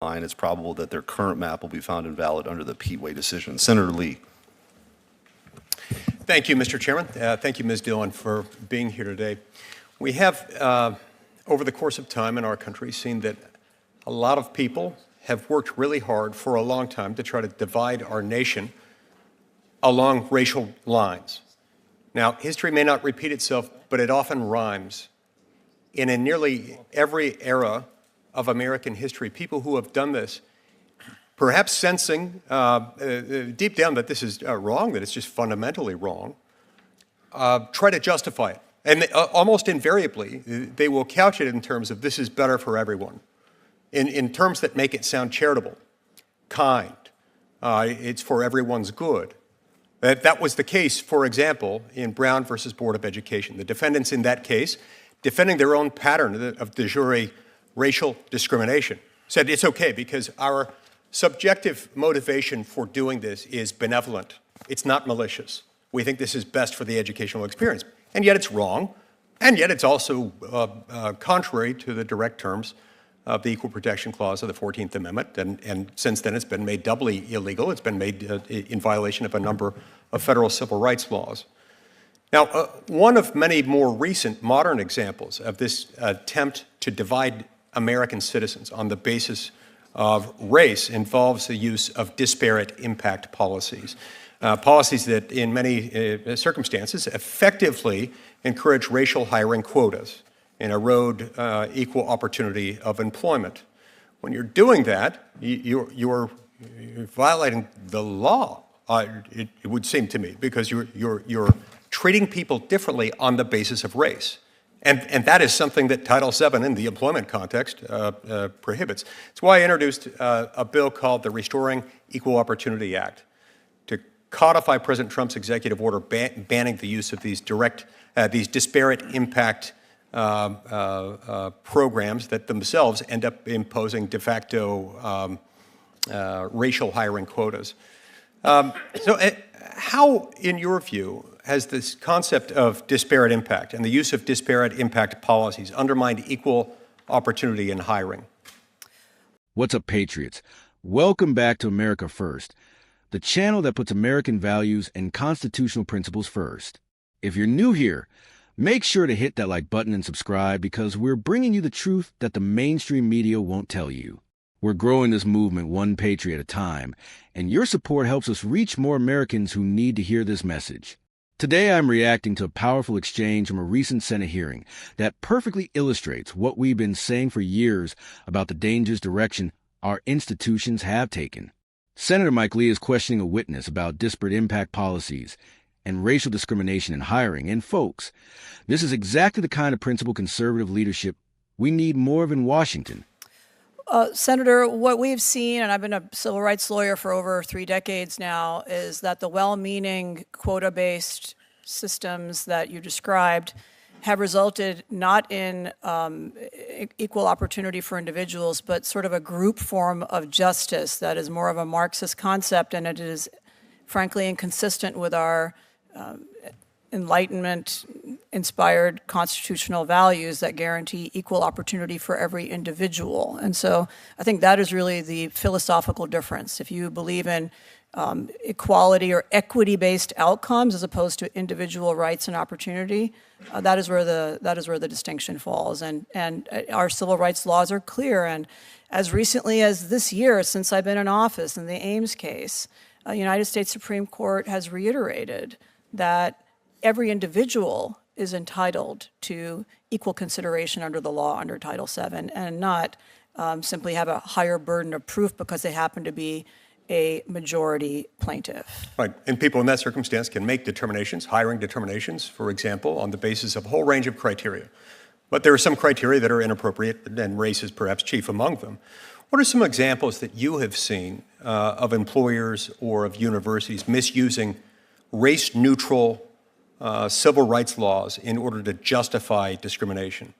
it's probable that their current map will be found invalid under the Peatway decision. Senator Lee. Thank you, Mr. Chairman. Thank you, Ms. Dillon, for being here today. We have, over the course of time in our country, seen that a lot of people have worked really hard for a long time to try to divide our nation along racial lines. Now, history may not repeat itself, but it often rhymes. And in nearly every era of American history, people who have done this, perhaps sensing deep down that this is wrong, that it's just fundamentally wrong, try to justify it. And almost invariably, they will couch it in terms of this is better for everyone, in terms that make it sound charitable, kind, it's for everyone's good. That was the case, for example, in Brown versus Board of Education. The defendants in that case, defending their own pattern of de jure racial discrimination, said it's okay because our subjective motivation for doing this is benevolent. It's not malicious. We think this is best for the educational experience. And yet it's wrong, and yet it's also contrary to the direct terms of the Equal Protection Clause of the 14th Amendment, and since then it's been made doubly illegal. It's been made in violation of a number of federal civil rights laws. Now, one of many more recent modern examples of this attempt to divide American citizens on the basis of race involves the use of disparate impact policies. Policies that in many circumstances effectively encourage racial hiring quotas and erode equal opportunity of employment. When you're doing that, you're violating the law, it would seem to me, because you're treating people differently on the basis of race. And that is something that Title VII in the employment context prohibits. It's why I introduced a bill called the Restoring Equal Opportunity Act to codify President Trump's executive order banning the use of these disparate impact programs that themselves end up imposing de facto racial hiring quotas. How, in your view, has this concept of disparate impact and the use of disparate impact policies undermined equal opportunity in hiring? What's up, Patriots? Welcome back to America First, the channel that puts American values and constitutional principles first. If you're new here, make sure to hit that like button and subscribe because we're bringing you the truth that the mainstream media won't tell you. We're growing this movement one patriot at a time, and your support helps us reach more Americans who need to hear this message. Today, I'm reacting to a powerful exchange from a recent Senate hearing that perfectly illustrates what we've been saying for years about the dangerous direction our institutions have taken. Senator Mike Lee is questioning a witness about disparate impact policies and racial discrimination in hiring. And folks, this is exactly the kind of principled conservative leadership we need more of in Washington. Senator, what we've seen, and I've been a civil rights lawyer for over 3 decades now, is that the well-meaning quota-based systems that you described have resulted not in equal opportunity for individuals, but sort of a group form of justice that is more of a Marxist concept, and it is frankly inconsistent with our Enlightenment-inspired constitutional values that guarantee equal opportunity for every individual. And so I think that is really the philosophical difference. If you believe in equality or equity-based outcomes as opposed to individual rights and opportunity, that is where the distinction falls. And our civil rights laws are clear. And as recently as this year, since I've been in office, in the Ames case, the United States Supreme Court has reiterated that every individual is entitled to equal consideration under the law under Title VII and not simply have a higher burden of proof because they happen to be a majority plaintiff. Right, and people in that circumstance can make determinations, hiring determinations, for example, on the basis of a whole range of criteria. But there are some criteria that are inappropriate, and race is perhaps chief among them. What are some examples that you have seen of employers or of universities misusing race-neutral civil rights laws in order to justify discrimination?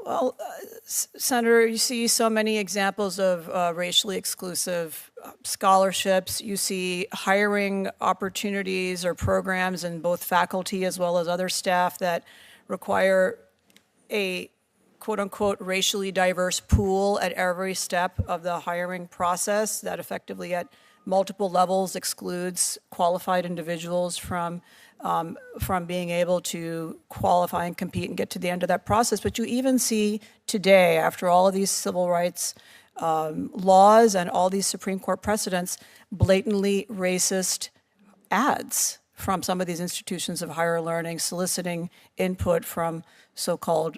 Well, Senator, you see so many examples of racially exclusive scholarships. You see hiring opportunities or programs in both faculty as well as other staff that require a quote-unquote racially diverse pool at every step of the hiring process that effectively at multiple levels excludes qualified individuals from being able to qualify and compete and get to the end of that process. But you even see today, after all of these civil rights laws and all these Supreme Court precedents, blatantly racist ads from some of these institutions of higher learning soliciting input from so-called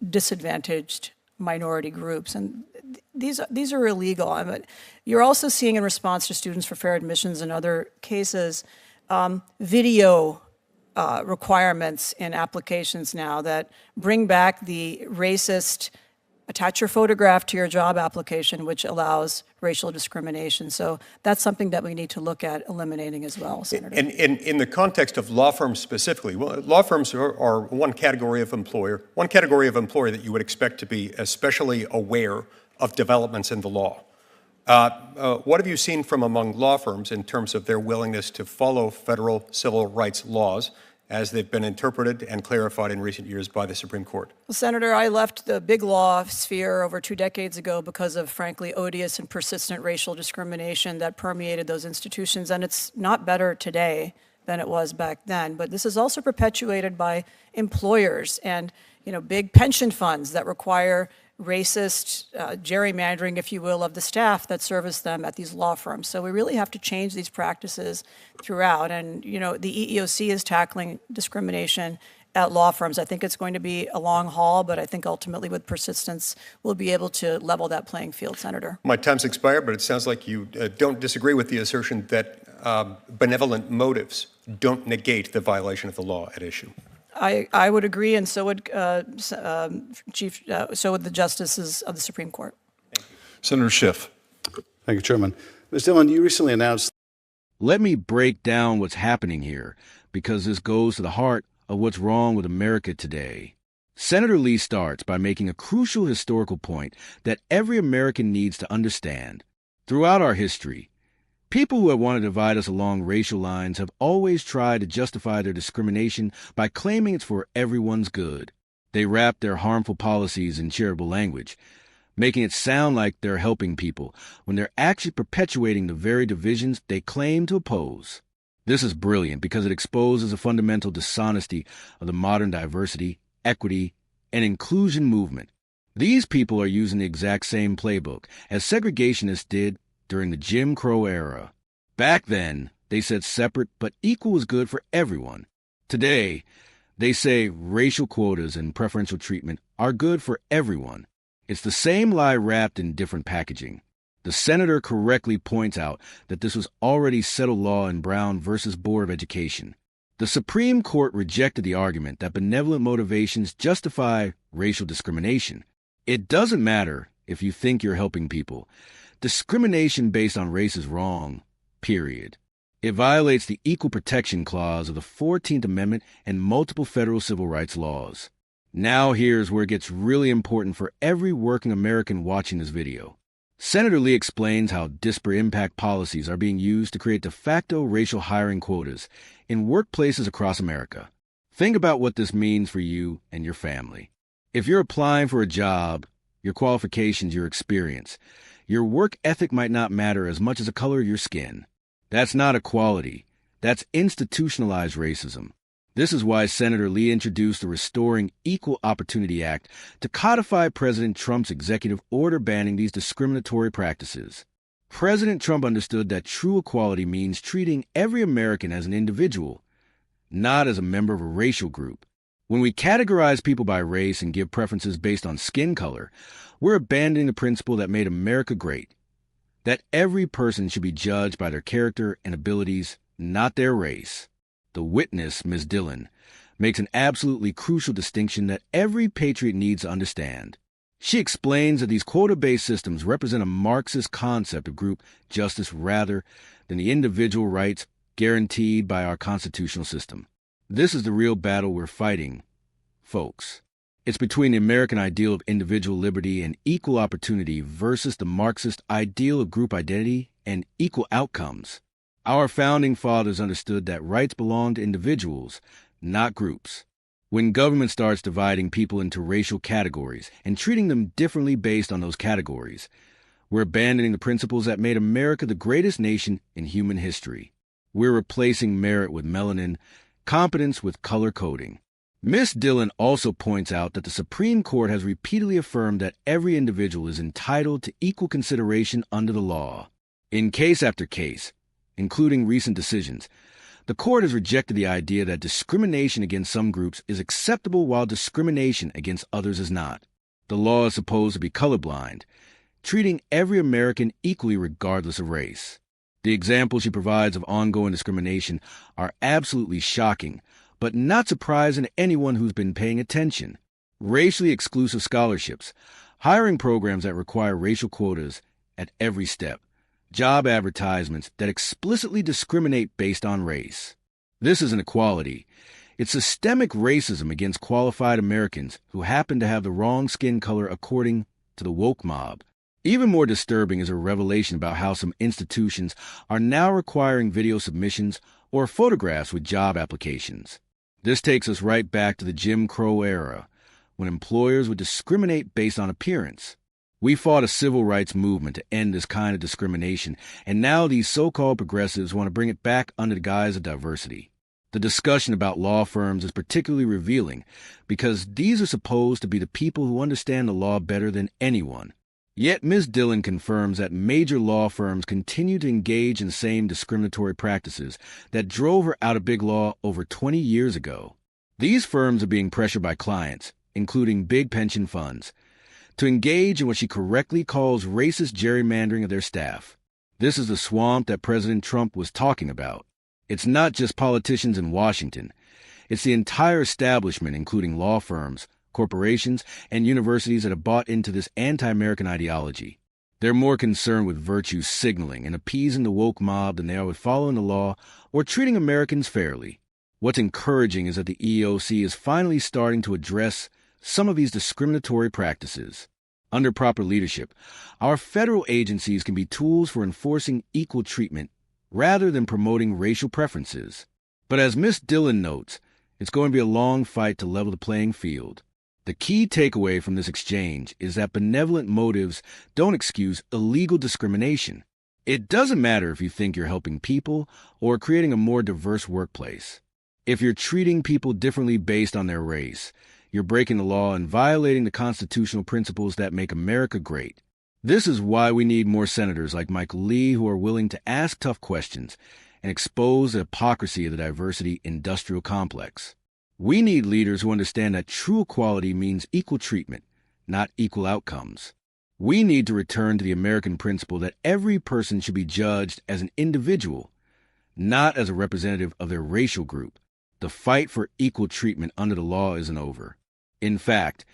disadvantaged minority groups. And these are illegal. I mean, you're also seeing in response to Students for Fair Admissions and other cases, video requirements in applications now that bring back the racist attach your photograph to your job application, which allows racial discrimination. So that's something that we need to look at eliminating as well, Senator. And in the context of law firms specifically, well, law firms are one category of employer that you would expect to be especially aware of developments in the law. What have you seen from among law firms in terms of their willingness to follow federal civil rights laws as they've been interpreted and clarified in recent years by the Supreme Court? Well, Senator, I left the big law sphere over 2 decades ago because of, frankly, odious and persistent racial discrimination that permeated those institutions, and it's not better today than it was back then. But this is also perpetuated by employers and, big pension funds that require racist gerrymandering, if you will, of the staff that service them at these law firms. So we really have to change these practices throughout. And, the EEOC is tackling discrimination at law firms. I think it's going to be a long haul, but I think ultimately with persistence, we'll be able to level that playing field, Senator. My time's expired, but it sounds like you don't disagree with the assertion that benevolent motives don't negate the violation of the law at issue. I would agree, and so would so would the justices of the Supreme Court. Senator Schiff. Thank you, Chairman. Ms. Dillon, you recently announced. Let me break down what's happening here, because this goes to the heart of what's wrong with America today. Senator Lee starts by making a crucial historical point that every American needs to understand. Throughout our history, people who have wanted to divide us along racial lines have always tried to justify their discrimination by claiming it's for everyone's good. They wrap their harmful policies in charitable language, making it sound like they're helping people when they're actually perpetuating the very divisions they claim to oppose. This is brilliant because it exposes a fundamental dishonesty of the modern diversity, equity, and inclusion movement. These people are using the exact same playbook as segregationists did during the Jim Crow era. Back then, they said separate but equal was good for everyone. Today, they say racial quotas and preferential treatment are good for everyone. It's the same lie wrapped in different packaging. The senator correctly points out that this was already settled law in Brown versus Board of Education. The Supreme Court rejected the argument that benevolent motivations justify racial discrimination. It doesn't matter if you think you're helping people. Discrimination based on race is wrong, period. It violates the Equal Protection Clause of the 14th Amendment and multiple federal civil rights laws. Now here's where it gets really important for every working American watching this video. Senator Lee explains how disparate impact policies are being used to create de facto racial hiring quotas in workplaces across America. Think about what this means for you and your family. If you're applying for a job, your qualifications, your experience, your work ethic might not matter as much as the color of your skin. That's not equality. That's institutionalized racism. This is why Senator Lee introduced the Restoring Equal Opportunity Act to codify President Trump's executive order banning these discriminatory practices. President Trump understood that true equality means treating every American as an individual, not as a member of a racial group. When we categorize people by race and give preferences based on skin color, we're abandoning the principle that made America great, that every person should be judged by their character and abilities, not their race. The witness, Ms. Dillon, makes an absolutely crucial distinction that every patriot needs to understand. She explains that these quota-based systems represent a Marxist concept of group justice rather than the individual rights guaranteed by our constitutional system. This is the real battle we're fighting, folks. It's between the American ideal of individual liberty and equal opportunity versus the Marxist ideal of group identity and equal outcomes. Our founding fathers understood that rights belong to individuals, not groups. When government starts dividing people into racial categories and treating them differently based on those categories, we're abandoning the principles that made America the greatest nation in human history. We're replacing merit with melanin, competence with color coding. Ms. Dillon also points out that the Supreme Court has repeatedly affirmed that every individual is entitled to equal consideration under the law. In case after case, including recent decisions, the court has rejected the idea that discrimination against some groups is acceptable while discrimination against others is not. The law is supposed to be colorblind, treating every American equally regardless of race. The examples she provides of ongoing discrimination are absolutely shocking, but not surprising to anyone who's been paying attention. Racially exclusive scholarships, hiring programs that require racial quotas at every step, job advertisements that explicitly discriminate based on race. This isn't equality. It's systemic racism against qualified Americans who happen to have the wrong skin color according to the woke mob. Even more disturbing is a revelation about how some institutions are now requiring video submissions or photographs with job applications. This takes us right back to the Jim Crow era, when employers would discriminate based on appearance. We fought a civil rights movement to end this kind of discrimination, and now these so-called progressives want to bring it back under the guise of diversity. The discussion about law firms is particularly revealing because these are supposed to be the people who understand the law better than anyone. Yet Ms. Dillon confirms that major law firms continue to engage in the same discriminatory practices that drove her out of big law over 20 years ago. These firms are being pressured by clients, including big pension funds, to engage in what she correctly calls racist gerrymandering of their staff. This is the swamp that President Trump was talking about. It's not just politicians in Washington. It's the entire establishment, including law firms, corporations, and universities that have bought into this anti-American ideology. They're more concerned with virtue signaling and appeasing the woke mob than they are with following the law or treating Americans fairly. What's encouraging is that the EEOC is finally starting to address some of these discriminatory practices. Under proper leadership, our federal agencies can be tools for enforcing equal treatment rather than promoting racial preferences. But as Ms. Dillon notes, it's going to be a long fight to level the playing field. The key takeaway from this exchange is that benevolent motives don't excuse illegal discrimination. It doesn't matter if you think you're helping people or creating a more diverse workplace. If you're treating people differently based on their race, you're breaking the law and violating the constitutional principles that make America great. This is why we need more senators like Michael Lee who are willing to ask tough questions and expose the hypocrisy of the diversity industrial complex. We need leaders who understand that true equality means equal treatment, not equal outcomes. We need to return to the American principle that every person should be judged as an individual, not as a representative of their racial group. The fight for equal treatment under the law isn't over. In fact,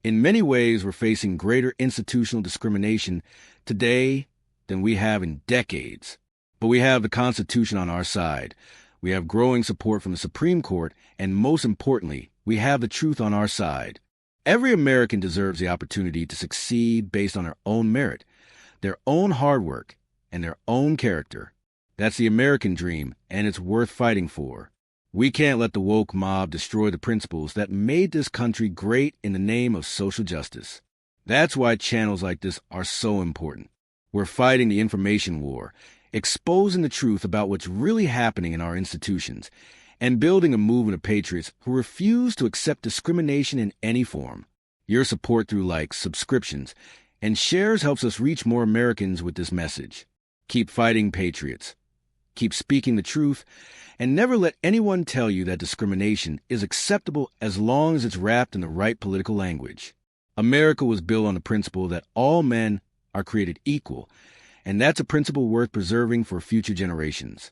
in many ways, we're facing greater institutional discrimination today than we have in decades. But we have the Constitution on our side. We have growing support from the Supreme Court, and most importantly, we have the truth on our side. Every American deserves the opportunity to succeed based on their own merit, their own hard work, and their own character. That's the American dream, and it's worth fighting for. We can't let the woke mob destroy the principles that made this country great in the name of social justice. That's why channels like this are so important. We're fighting the information war, exposing the truth about what's really happening in our institutions, and building a movement of patriots who refuse to accept discrimination in any form. Your support through likes, subscriptions, and shares helps us reach more Americans with this message. Keep fighting, patriots. Keep speaking the truth, and never let anyone tell you that discrimination is acceptable as long as it's wrapped in the right political language. America was built on the principle that all men are created equal, and that's a principle worth preserving for future generations.